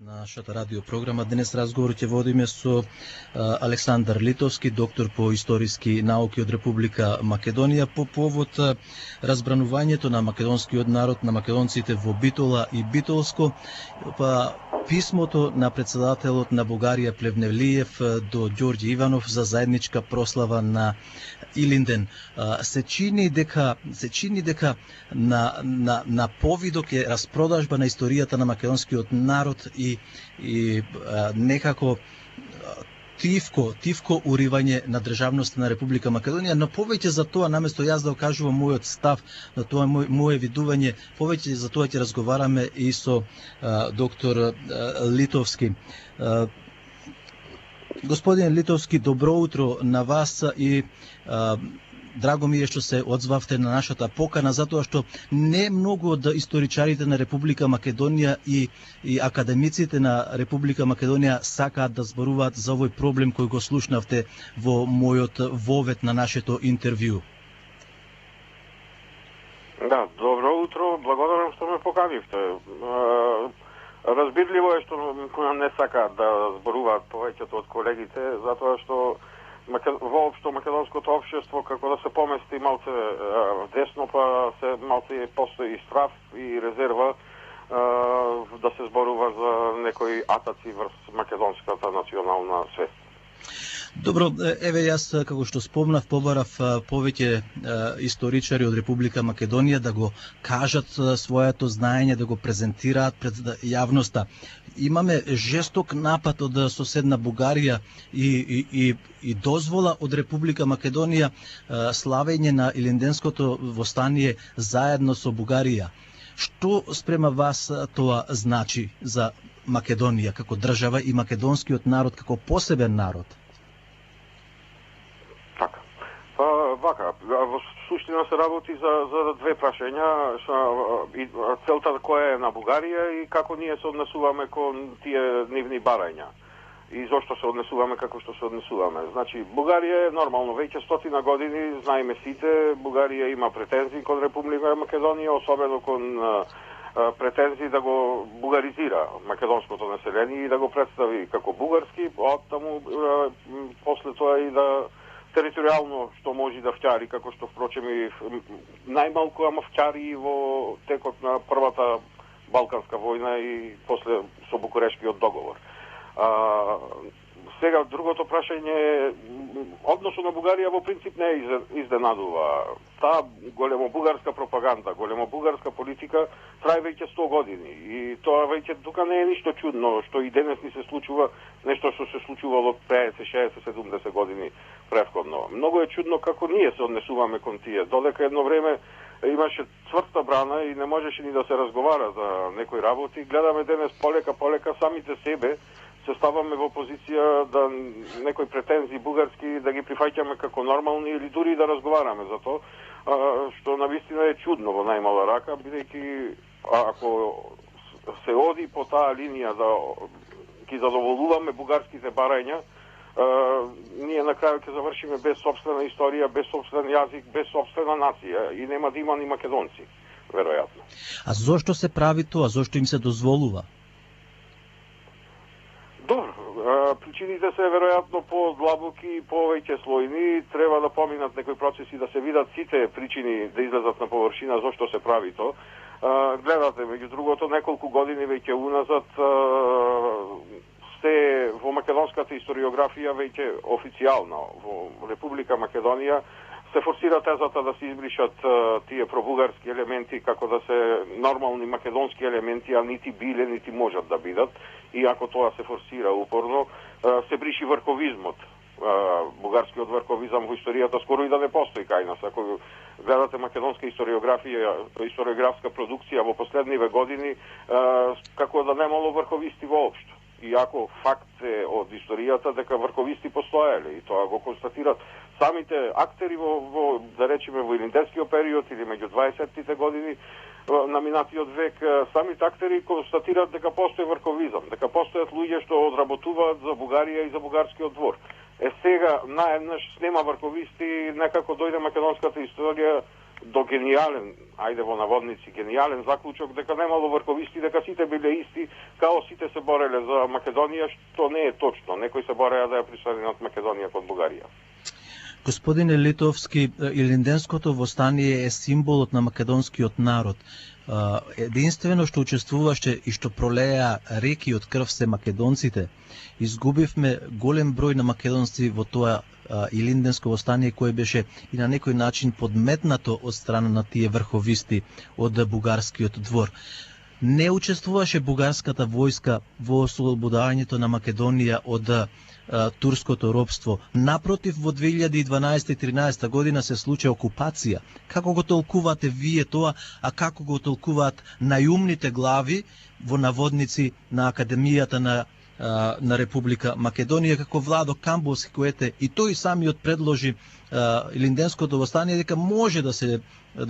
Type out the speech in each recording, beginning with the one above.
нашата радиопрограма. Денес разговор ќе водиме со Александар Литовски, доктор по историски науки од Република Македонија, по повод разбранувањето на македонскиот народ, на македонците во Битола и Битолско, па писмото на председателот на Бугарија Плевнелиев до Ѓорѓе Иванов за заедничка прослава на Илинден. Се чини дека на повидок е распродажба на историјата на македонскиот народ и некако тивко уривање на државноста на Република Македонија, но повеќе за тоа, наместо јас да окажувам мојот став на тоа моје видување, повеќе за тоа ќе разговараме и со доктор Литовски. Господин Литовски, добро утро на вас и драго ми е што се одзвавте на нашата покана, затоа што не многу од историчарите на Република Македонија и академиците на Република Македонија сакаат да зборуваат за овој проблем кој го слушнавте во мојот вовед на нашето интервју. Да, добро утро, благодарам што ме поканивте. Разбирливо е што не сакаат да зборуваат повеќето од колегите, затоа што воопшто македонското општество како да се помести малце десно, па се малце постои страв и резерва да се зборува за некои атаци врз македонската национална свест. Добро, еве јас, како што спомнав, побарав повеќе историчари од Република Македонија да го кажат своето знаење, да го презентираат пред јавноста. Имаме жесток напад од соседна Бугарија и дозвола од Република Македонија славење на Илинденското востание заедно со Бугарија. Што спрема вас тоа значи за Македонија како држава и македонскиот народ како посебен народ? Вака, во суштина се работи за две прашања, целта која е на Бугарија и како ние се однесуваме кон тие нивни барања и зошто се однесуваме како што се однесуваме. Значи, Бугарија е нормално, веќе 100 години, знаеме сите, Бугарија има претензии кон Република Македонија, особено кон претензии да го бугаризира македонското население и да го представи како бугарски, оттаму после тоа и да територијално што може да вќари, како што впрочем и најмалку ама вќари во текот на првата Балканска војна и после со Букурешкиот договор. Сега, другото прашање е, односот на Бугарија во принцип не изненадува. Таа големобугарска пропаганда, големобугарска политика трае веќе 100 години и тоа веќе тука не е ништо чудно, што и денес ни се случува нешто што се случувало 50, 60, 70 години претходно. Многу е чудно како ние се однесуваме кон тие. Додека едно време имаше цврста брана и не можеше ни да се разговара за некои работи, гледаме денес полека самите себе се ставаме во позиција да некои претензии бугарски да ги прифаќаме како нормални или дури да разговараме за тоа, што навистина е чудно во најмала рака, бидејќи ако се оди по таа линија да ги задоволуваме бугарските барања, ние на крај ќе завршиме без собствена историја, без собствен јазик, без собствена нација и нема да има ни македонци, веројатно. А зошто се прави тоа? Зошто им се дозволува? Добро, причините се веројатно по-длабоки и повеќе слојни, треба да поминат некои процеси да се видат сите причини да излезат на површина зошто се прави тоа. Гледате, меѓу другото, неколку години веќе уназад се во македонската историографија веќе официјално во Република Македонија се форсира тезата да се избришат тие пробугарски елементи како да се нормални македонски елементи, а нити биле, нити можат да бидат. И ако тоа се форсира упорно, се бриши врховизмот. Бугарскиот врховизам во историјата скоро и да не постои кај нас. Ако гледате македонска историографска продукција во последниве години, како да немало врховисти воопшто. Иако факт е од историјата дека врховисти постоеле и тоа го констатират самите актери во да речеме во илинденскиот период или меѓу 20-тите години на минатиот век, самите актери констатираат дека постои врховизам, дека постојат луѓе што одработуваат за Бугарија и за бугарскиот двор. Сега наеднаш нема врховисти, некако дојде македонската историја до гениален, ајде во наводници, гениален заклучок дека немало врховисти, дека сите биле исти, као сите се бореле за Македонија, што не е точно. Некои се бореа да ја присоединат Македонија кон Бугарија. Господине Литовски, Илинденското востание е символот на македонскиот народ. Единствено што учествуваше и што пролеа реки од крв се македонците. Изгубивме голем број на македонци во тоа Илинденско востание, кое беше и на некој начин подметнато од страна на тие врховисти од бугарскиот двор. Не учествуваше бугарската војска во ослободувањето на Македонија од турското робство. Напротив, во 2012-13 година се случи окупација. Како го толкувате вие тоа, а како го толкуваат најумните глави во наводници на Академијата на Република Македонија, како Владо Камбовски, којете и тој самиот предложи Илинденското востание дека може да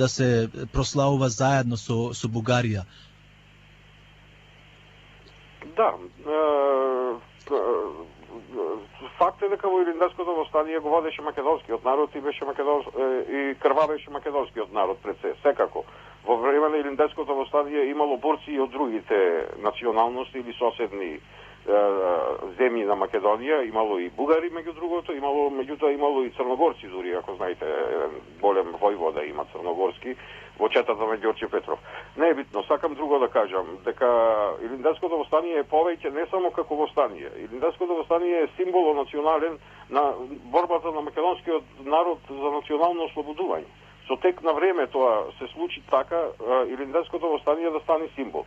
се прославува заедно со Бугарија? Да, факт е дека во Илинденското востание го водеше македонскиот народ и беше и крвавеше македонскиот народ пред се. Секако, во време на Илинденското востание имало борци и од другите националности или соседни земји на Македонија, имало и бугари меѓу другото, меѓутоа имало и црногорци дури, ако знаете, голем војвода има црногорски во четата на Ѓорче Петров. Не е битно, сакам друго да кажам, дека Илинденското востание е повеќе не само како востание. Илинденското востание е символ национален на борбата на македонскиот народ за национално ослободување. Со тек на време тоа се случи така, Илинденското востание да стане символ.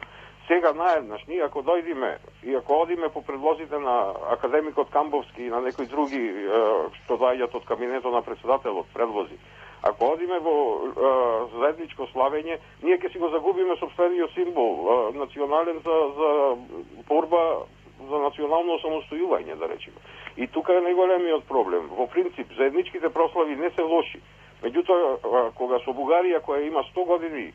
Сега наеднаш, ние ако дојдиме и ако одиме по предлозите на академикот Камбовски и на некои други што доаѓаат од кабинетот на председателот предлози, ако одиме во заедничко славење, ние ќе си го загубиме сопствениот символ, национален за борба за национално самостојување, да речеме. И тука е најголемиот проблем. Во принцип, заедничките прослави не се лоши. Меѓутоа, кога со Бугарија, која има 100 години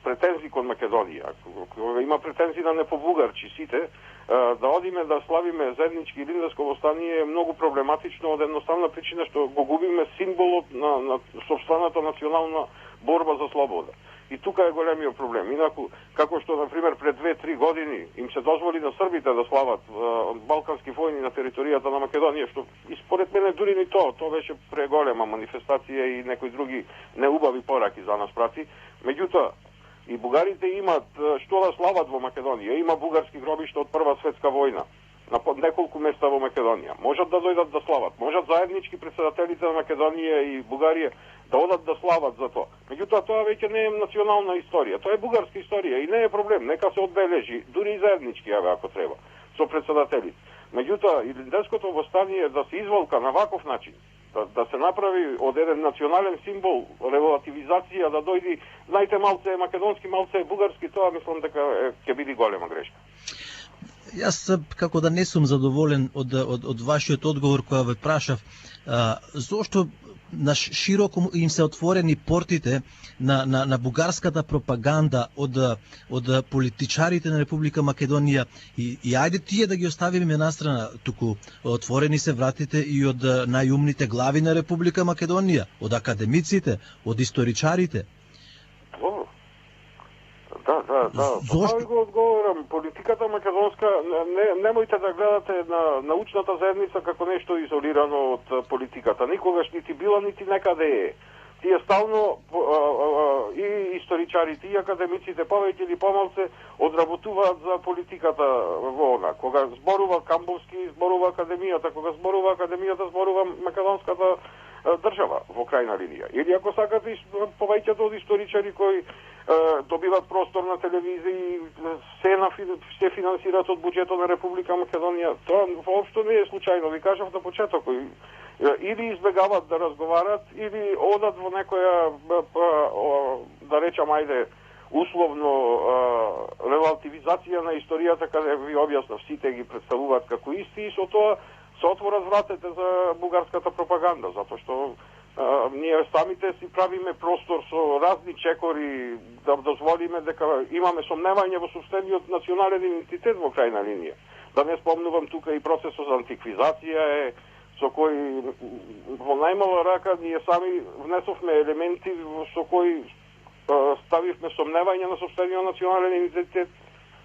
претензии кон Македонија, кога има претензии на непобугарчи сите, да одиме да славиме заеднички Илинденско востание е многу проблематично од едноставна причина што го губиме символот на сопствената национална борба за слобода. И тука е големиот проблем. Инаку, како што, например, пред 2-3 години им се дозволи на србите да слават балкански војни на територијата на Македонија, што и според мене дури ни тоа беше преголема манифестација и некои други неубави пораки за нас прати. Меѓутоа, и бугарите имат што да слават во Македонија. Има бугарски гробишта од Прва светска војна на неколку места во Македонија. Можат да дојдат да слават. Можат заеднички председателите на Македонија и Бугарија да одат да слават за тоа. Меѓутоа, тоа веќе не е национална историја. Тоа е бугарска историја и не е проблем. Нека се одбележи, дури и заеднички, ако треба, со председателите. Меѓутоа, Илинденското востание да се изволка на ваков начин, да се направи од еден национален символ релативизација, да дојди, знаете, малце е македонски, малце е бугарски, тоа мислам дека ќе биде голема грешка. Јас како да не сум задоволен од вашиот одговор која ве прашав, зошто на широко им се отворени портите на бугарската пропаганда од политичарите на Република Македонија и ајде тие да ги оставиме настрана, туку отворени се вратите и од најумните глави на Република Македонија, од академиците, од историчарите. Да. Тоа ви го одговорам. Политиката македонска, немојте да гледате на научната заедница како нешто изолирано од политиката. Никогаш нити била, нити некаде е. Тие стално и историчарите, и академиците, повеќе или помалце, одработуваат за политиката во она. Кога зборува Камбовски, зборува Академијата. Кога зборува Академијата, зборува македонската држава во крајна линија. Или ако сакате повеќето од историчари кои добиват простор на телевизија и се финансираат од буџетот на Република Македонија. Тоа воопшто не е случајно. Ви кажав на почетокот. Или избегават да разговарат, или одат во некоја, да речам, ајде, условно релативизација на историјата, каде ви објаснав, сите ги представуваат како исти и со тоа се отворат вратите за бугарската пропаганда, затоа што ние самите си правиме простор со разни чекори да дозволиме дека имаме сомневање во сопствениот национален идентитет во крајна линија. Да не спомнувам тука и процесот за антиквизација е со кои во најмала рака ние сами внесовме елементи со кои ставивме сомневање на сопствениот национален идентитет,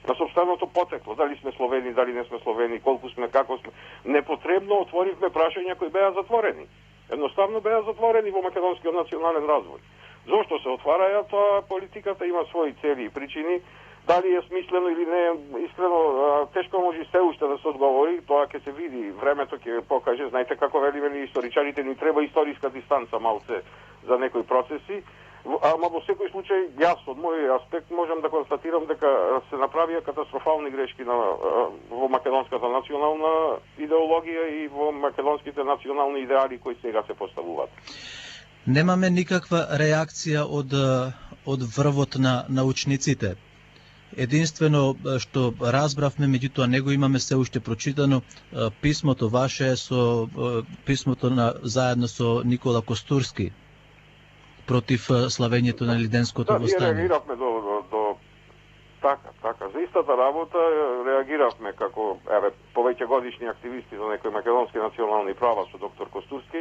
на сопственото потекло, дали сме словени, дали не сме словени, колку сме, како сме. Непотребно отворивме прашања кои беа затворени. Едноставно беа затворени во македонскиот национален развој. Зошто се отвараја, тоа политиката има своји цели и причини. Дали е смислено или не, искрено, тешко може се уште да се одговори, тоа ќе се види, времето ќе покаже, знаете како велиме историчарите, ни треба историска дистанца малце за некои процеси, ама во секој случај, јас од мој аспект можам да констатирам дека се направија катастрофални грешки во македонската национална идеологија и во македонските национални идеали кои сега се поставуваат. Немаме никаква реакција од врвот на научниците. Единствено што разбравме, меѓутоа него имаме се уште прочитано, писмото ваше со писмото заедно со Никола Костурски против славењето на Илинденското востание. Да, ние реагиравме до така. За истата работа реагиравме како повеќе годишни активисти за некои македонски национални права со доктор Костурски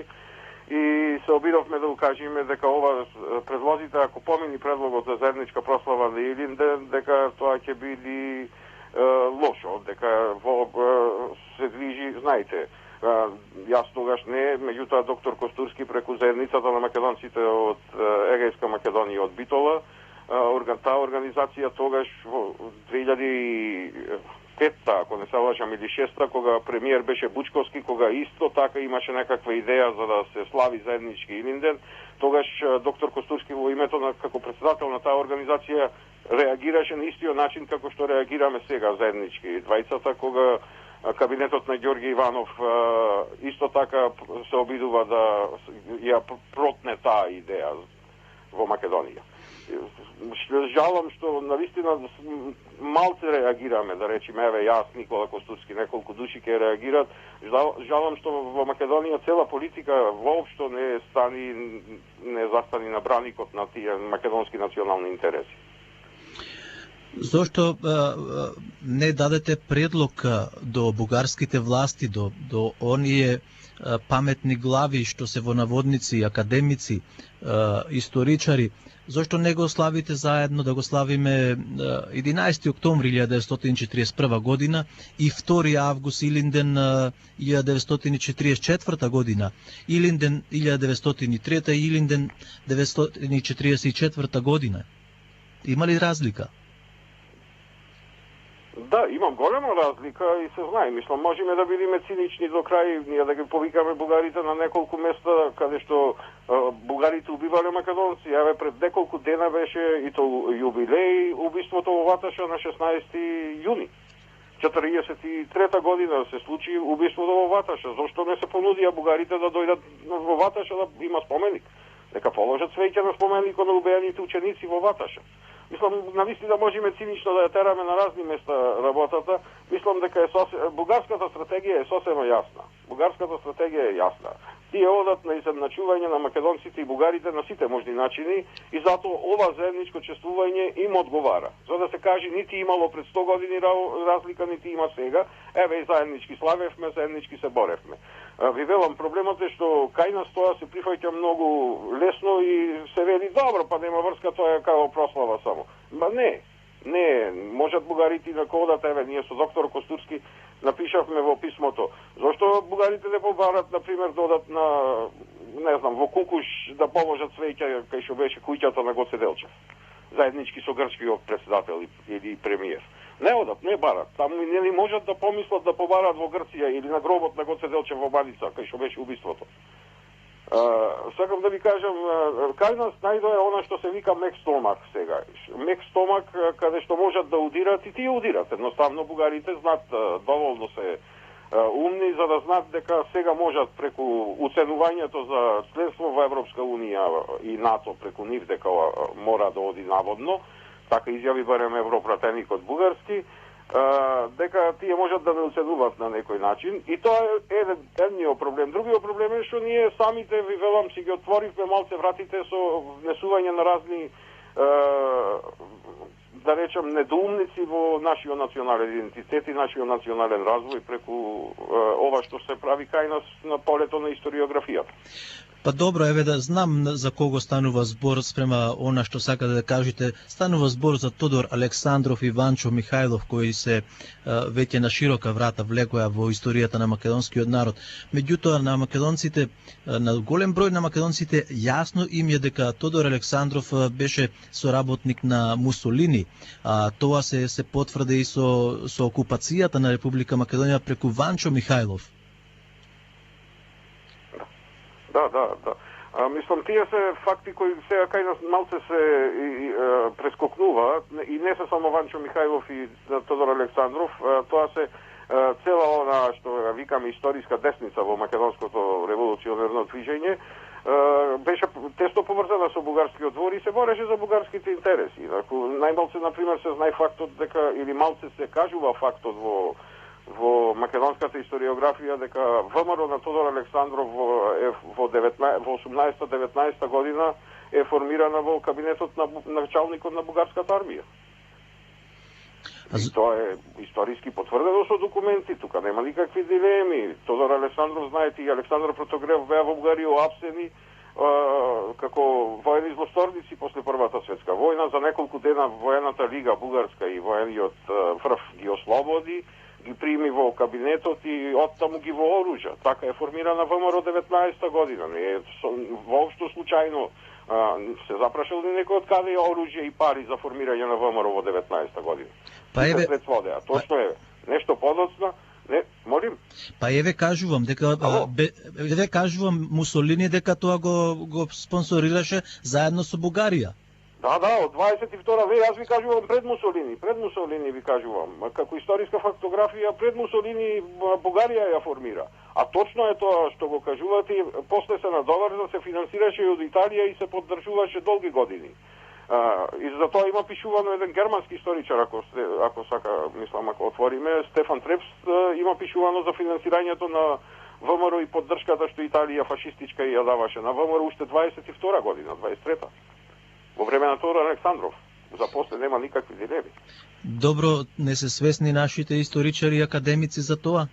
и се обидовме да укажеме дека ова предлозите, ако помини предлогот за заедничка прослава на Илинден, дека тоа ќе биде лошо, дека се движи, знаете, јас тогаш не, меѓутоа доктор Костурски преку заедницата на македонците од Егејска Македонија од Битола, таа организација тогаш во 2005-та, ако не се лажам, или 6-та, кога премиер беше Бучковски, кога исто така имаше некаква идеја за да се слави заеднички Илинден, тогаш доктор Костурски во името на како председател на таа организација реагираше на истиот начин како што реагираме сега заеднички двајцата, кога кабинетот на Ѓорги Иванов исто така се обидува да ја протне таа идеја во Македонија. Жалам што навистина малце реагираме, да речеме, јас, Никола Костурски, неколку души ќе реагират. Жалам што во Македонија цела политика воопшто не застани на браникот на тие македонски национални интереси. Зошто не дадете предлог до бугарските власти, до оние паметни глави што се во наводници, академици, историчари, зошто не го славите заедно, да го славиме 11. октомври 1941 година и 2. август Илинден 1944 година, Илинден 1903 и Илинден 1944 година? Има ли разлика? Да, имам голема разлика и се знае. Мислам, можеме да бидеме цинични до крај, ние да ги повикаме бугарите на неколку места каде што бугарите убивале македонци. Еве пред неколку дена беше и то јубилеј убиството во Ваташа на 16 јуни. 43-та година се случи убиството во Ваташа. Зошто не се понудија бугарите да дојдат во Ваташа да има споменик? Нека положат свеќе на споменикот на убиените ученици во Ваташа. Мислам, навистина можеме цинично да ја тераме на разни места работата. Мислам дека бугарската стратегија е сосема јасна. Бугарската стратегија е јасна. Тие одат на изедначување на македонците и бугарите на сите можни начини и затоа ова заедничко чествување им одговара. За да се каже, нити имало пред 100 години разлика, нити има сега. Еве и заеднички славевме, заеднички се боревме. Ви велам, проблемот е што кај нас тоа се прифаќа многу лесно и се вели добро, па нема врска, тоа е како прослава само. Ма не, можат бугарите да кодат, еве, ние со доктор Костурски напишавме во писмото. Зошто бугарите не побарат, например, додат на, не знам, во Кукуш да положат свеќа кај што беше куќата на Гоце Делчев, заеднички со грчкиот председател или премиер. Не одат, не барат. Таму не можат да помислат да побарат во Грција или на гробот на Гоце Делчев во Баница, кај што беше убиството. Сакам да ви кажам, кај нас најдоја она што се вика мек стомак сега. Мек стомак каде што можат да удират и тие удират. Едноставно бугарите знаат, доволно се умни за да знаат дека сега можат преку уценувањето за членство во Европска унија и НАТО преку нив дека мора да оди наводно. Така изјави барем европратеникот бугарски, дека тие можат да не оценуваат на некој начин. И тоа е едниот проблем. Другиот проблем е што ние самите, ви велам, си ги отворивме малце вратите со внесување на разни да речам, недоумници во нашиот национален идентитет и нашиот национален развој преку ова што се прави кај нас на полето на историографијата. Па добро, еве да знам за кого станува збор спрема она што сакате да кажете. Станува збор за Тодор Александров и Ванчо Михајлов, кои се веќе на широка врата влегоа во историјата на македонскиот народ. Меѓутоа, на македонците, на голем број на македонците, јасно им е дека Тодор Александров беше соработник на Мусолини. Тоа се потврди и со окупацијата на Република Македонија преку Ванчо Михајлов. Да. Мислам, тие се факти кои сега кај нас малце се прескокнува и не се само Ванчо Михајлов и Тодор Александров, тоа се цела она што викаме историска десница во македонското револуционерно движење, беше тесно поврзана со бугарскиот двор и се бореше за бугарските интереси. Најмалце, например, се знае фактот дека, или малце се кажува фактот во македонската историографија дека ВМРО на Тодор Александров во 18-19 година е формирана во кабинетот на началникот на бугарската армија. И тоа е историски потврдено со документи, тука нема никакви дилеми. Тодор Александров, знаете, и Александар Протогрев беа во Бугарија оапсени како воени злосторници после Првата светска војна. За неколку дена воената лига бугарска и воениот врв ги ослободи, ги прими во кабинетот и оттаму ги вооружа. Така е формирана ВМРО 19 година. Не е воопшто случајно се запрашал ли некој од каде оружје и пари за формирање на ВМРО во 19 година. Па еве, точно е нешто подоцна. Не, молим. Па еве кажувам дека Мусолини дека тоа го спонсорираше заедно со Бугарија. Да, од 22 век, јас ви кажувам пред Мусолини ви кажувам. Како историска фактографија, пред Мусолини Бугарија ја формира. А точно е тоа што го кажувате, после се надоврза, се финансираше и од Италија и се поддржуваше долги години. И за тоа има пишувано еден германски историчар, ако сака, мислам, ако отвориме, Стефан Трепст, има пишувано за финансирањето на ВМРО и поддршката што Италија фашистичка ја даваше на ВМРО уште 22 година, 23-та. Во време на Тодор Александров. За после нема никакви дилеми. Добро, не се свесни нашите историчари и академици за тоа?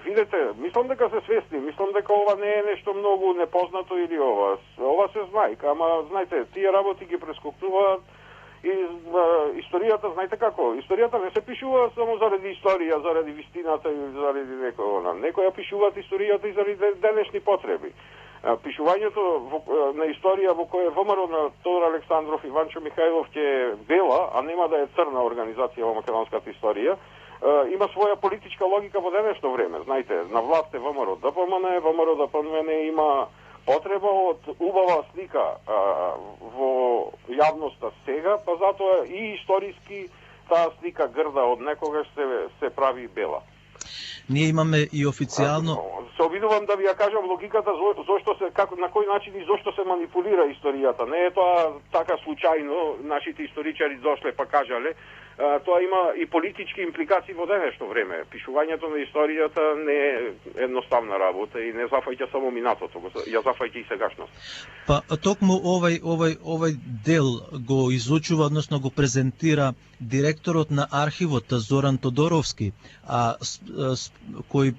Видете, мислам дека се свесни, мислам дека ова не е нешто многу непознато или ова. Ова се знае, ама знаете, тие работи ги прескокнуваат и историјата, знаете како, историјата не се пишува само заради историја, заради вистината или заради некоја пишуваат историјата и заради денешни потреби. Пишувањето на историја во која ВМРО на Тодор Александров и Ванчо Михајлов ќе бела, а нема да е црна организација во македонската историја, има своја политичка логика во денешно време. Знаете, на власт е ВМРО ДПМН има потреба од убава слика во јавноста сега, па затоа и историски таа слика грда од некогаш се прави бела. Ние имаме и официјално... Се обидувам да ви ја кажам логиката зошто се, на кој начин и зошто се манипулира историјата. Не е тоа така случајно, нашите историчари дошле па кажале, тоа има и политички импликации во денешно време. Пишувањето на историјата не е едноставна работа и не зафаќа само минатото, ја зафаќа и сегашност. Па токму овај дел го изучува, односно го презентира директорот на архивот Зоран Тодоровски, кој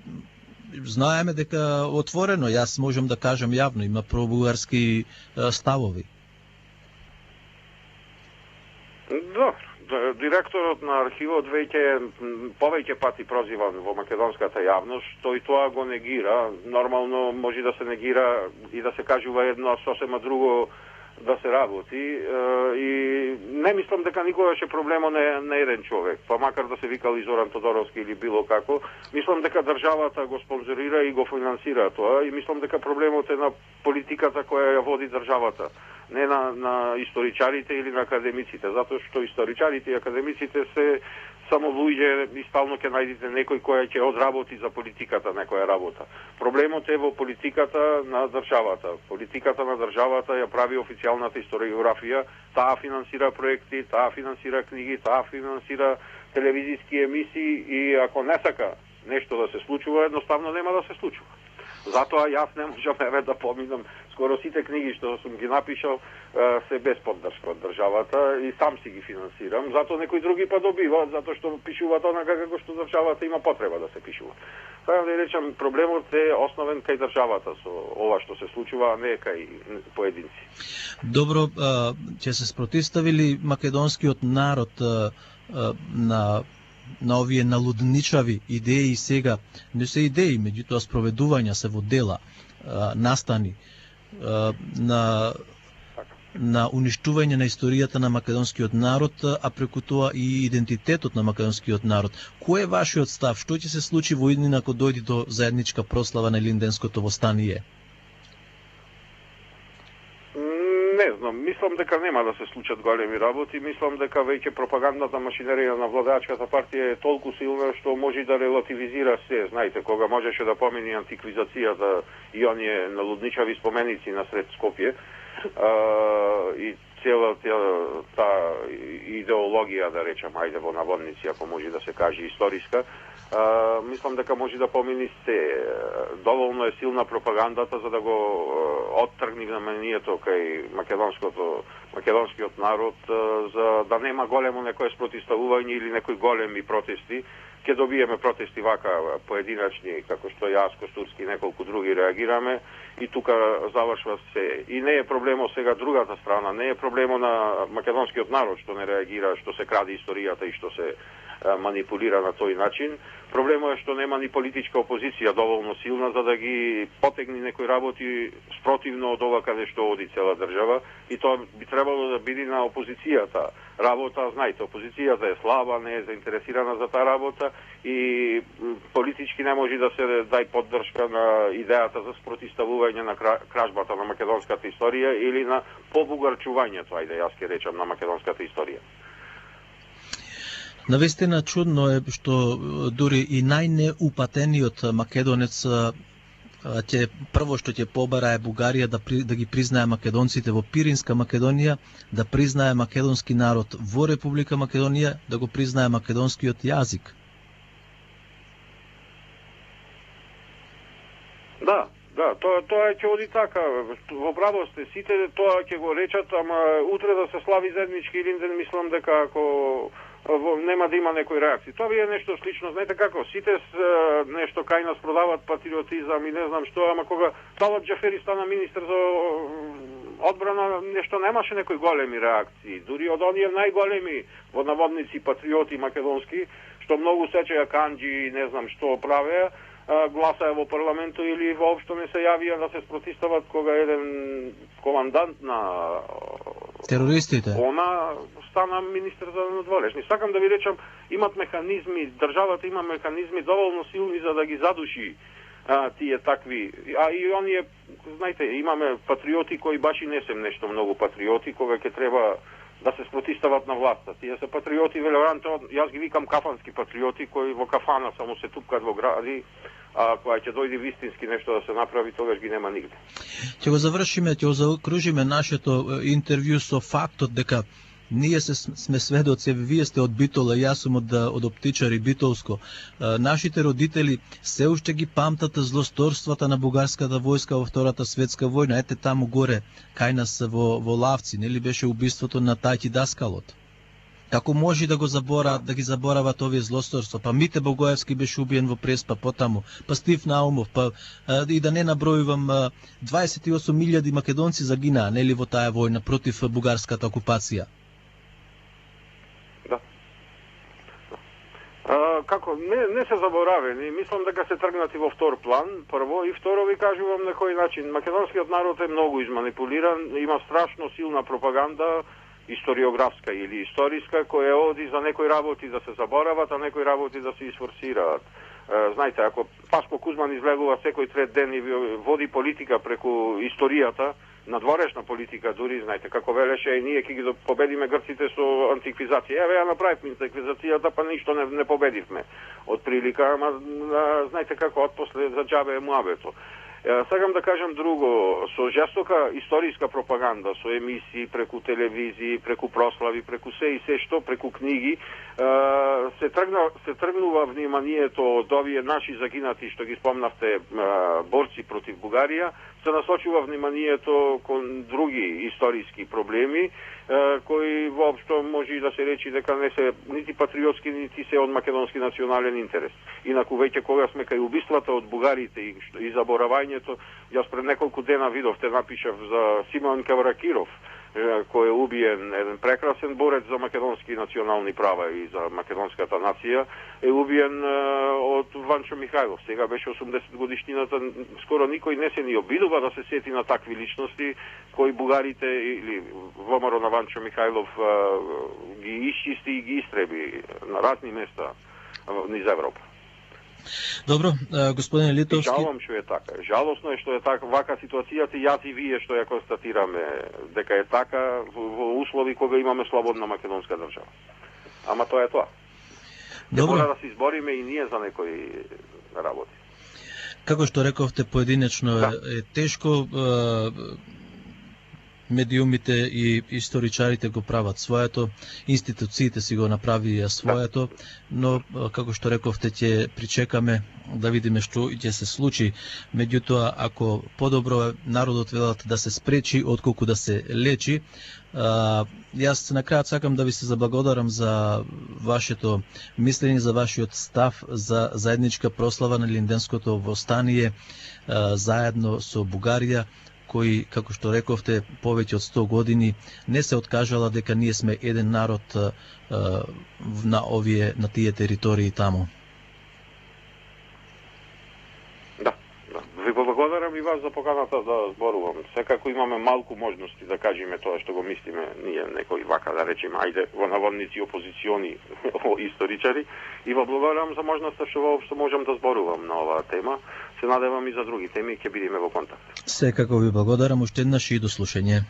знаеме дека отворено, јас можам да кажам јавно, има пробугарски ставови. Да, директорот на архивот повеќе пати прозиван во македонската јавност, тој тоа го негира. Нормално може да се негира и да се кажува едно, а сосема друго да се работи. И не мислам дека никогаш е проблемо на еден човек, па макар да се викал и Зоран Тодоровски или било како. Мислам дека државата го спонзорира и го финансира тоа и мислам дека проблемот е на политиката која ја води државата, не на историчарите или на академиците, затоа што историчарите и академиците се само луѓе и стално ќе најдете некој кој ќе одработи за политиката некоја работа. Проблемот е во политиката на државата. Политиката на државата ја прави официјалната историографија, таа финансира проекти, таа финансира книги, таа финансира телевизиски емисии и ако не сака нешто да се случува, едноставно нема да се случува. Затоа јас не можам да поминам скоро сите книги што сум ги напишал се без поддршка од државата и сам си ги финансирам, затоа некои други па добиваат затоа што пишуваат онака како што државата има потреба да се пишува. Така да речам, проблемот е основен кај државата со ова што се случува, а не кај поединци. Добро, ќе се спротивставили македонскиот народ на овие налудничави идеи сега, не се идеи, меѓутоа спроведувања се во дела, настани, на уништување на историјата на македонскиот народ, а преку тоа и идентитетот на македонскиот народ. Кој е вашиот став? Што ќе се случи во иднина ако дојде до заедничка прослава на Илинденското востание? Не знам, мислам дека нема да се случат големи работи, мислам дека веќе пропагандната машинерија на владеачката партија е толку силна што може да релативизира се. Знаете, кога можеше да помени антиквизацијата и оние налудничави споменици на сред Скопје, и цела таа идеологија, да речам, ајде во наводници, ако може да се каже историска, мислам дека може да помени се. Доволно е силна пропагандата за да го оттргне вниманието кај македонскиот народ, за да нема големо некое спротивставување или некои големи протести. Ќе добиеме протести вака поединачни, како што јас, Костурски и неколку други реагираме, и тука завршва се. И не е проблемо сега другата страна, не е проблемо на македонскиот народ што не реагира, што се краде историјата и што се манипулира на тој начин. Проблемот е што нема ни политичка опозиција доволно силна за да ги потегни некои работи спротивно од ова каде што оди цела држава, и тоа би требало да биде на опозицијата работа. Знаете, опозицијата е слаба, не е заинтересирана за таа работа и политички не може да се дај поддршка на идејата за спротивставување на кражбата на македонската историја или на побугарчувањето, ајде јас ќе речам, на македонската историја. Навистина чудно е што дури и најнеупатениот македонец прво што ќе побара е Бугарија да ги признае македонците во Пиринска Македонија, да признае македонски народ во Република Македонија, да го признае македонскиот јазик. Да, тоа ќе оди така. Во право сте, сите тоа ќе го речат, ама утре да се слави заеднички Илинден, мислам дека ако нема да има некои реакции. Тоа би е нешто слично, знаете како, сите нешто кај нас продават патриотизам и не знам што, ама кога Талат Џафери стана министер за одбрана, нешто немаше некои големи реакции. Дури од оние најголеми во наводници патриоти македонски, што многу сечеја канџи и не знам што правеа, гласаја во парламенту или воопшто не се јавија да се спротивстават кога еден командант на терористите она стана министер за надворешни. Сакам да ви речам, имат механизми, државата има механизми доволно силни за да ги задуши тие такви. А и оние, знаете, имаме патриоти кои баш и не се нешто многу патриоти, кога ќе треба да се спротивстават на власта. Тие се патриоти велеранто, јас ги викам кафански патриоти кои во кафана само се тупкат во гради, а кога ќе дојде вистински нешто да се направи, тогаш ги нема нигде. Ќе го завршиме, ќе го заокружиме нашето интервју со фактот дека ние сме сведоци, вие сте од Битола, јас сум од Оптичари, Битолско. Нашите родители се уште ги памтат злосторствата на бугарската војска во Втората светска војна. Ете таму горе, кај нас во Лавци, нели беше убиството на Тајти Даскалот? Како може да ги заборават овие злосторства? Па Мите Богоевски беше убиен во Преспа, потаму, па Стив Наумов, па и да не набројувам, 28.000 македонци загинаа, нели, во таа војна против бугарската окупација. Како не се заборавени, мислам дека се тргнати во втор план, прво, и второ ви кажувам на кој начин. Македонскиот народ е многу изманипулиран, има страшно силна пропаганда, историографска или историска, која оди за некои работи да се заборават, а некои работи да се изфорсираат. Знаете, ако Пашко Кузман излегува секој трет ден и води политика преку историјата, надворешна политика дури, знаете, како велеше, и ние ќе ги победиме грците со антиквизација. Еве ја направивме антиквизацијата, па ништо не победивме. Од прилика, ама знаете како отпосле за џабе е муабето. Сакам да кажам друго, со жестока историска пропаганда, со емисии, преку телевизии, преку прослави, преку се и се што, преку книги, се тргнува вниманието од овие наши загинати, што ги спомнавте, борци против Бугарија, се насочува вниманието кон други историски проблеми, кои воопшто може да се речи дека не се нити патриотски, нити се од македонски национален интерес. Инаку веќе кога сме кај убиствата од бугарите и заборавањето, јас пред неколку дена видовте напишав за Симеон Кавракиров, кој е убиен, еден прекрасен борец за македонски национални права и за македонската нација, е убиен од Ванчо Михајлов. Сега беше 80 годишнината, скоро никој не се ни обидува да се сети на такви личности кои бугарите или ВМРО на Ванчо Михајлов ги исчисти и ги истреби на разни места низ Европа. Добро, господин Литовски. Жалам што е така. Жалосно е што е така вака ситуацијата, јас и вие што ја констатираме дека е така во услови кога имаме слободна македонска држава. Ама тоа е тоа. Добро. Мора да се избориме и ние за некои работи. Како што рековте, поединечно е тешко, медиумите и историчарите го прават своето, институциите си го направија своето, но како што рековте, ќе причекаме да видиме што ќе се случи. Меѓутоа, ако подобро народот велат да се спречи отколку да се лечи, јас на крајот сакам да ви се заблагодарам за вашето мислење, за вашиот став за заедничка прослава на Илинденското востание заедно со Бугарија, кои, како што рековте, повеќе од 100 години не се откажала дека ние сме еден народ на тие територии таму. Да. Ви благодарам и вас за поканата да зборувам. Секако имаме малку можности да кажеме тоа што го мислиме ние, некои вака да речеме, ајде, во наводници опозициони историчари, и во благодарам за можноста што воопшто можам да зборувам на оваа тема. Се надевам и за други теми ќе бидеме во контакт. Секако ви благодарам уште еднаш и до слушање.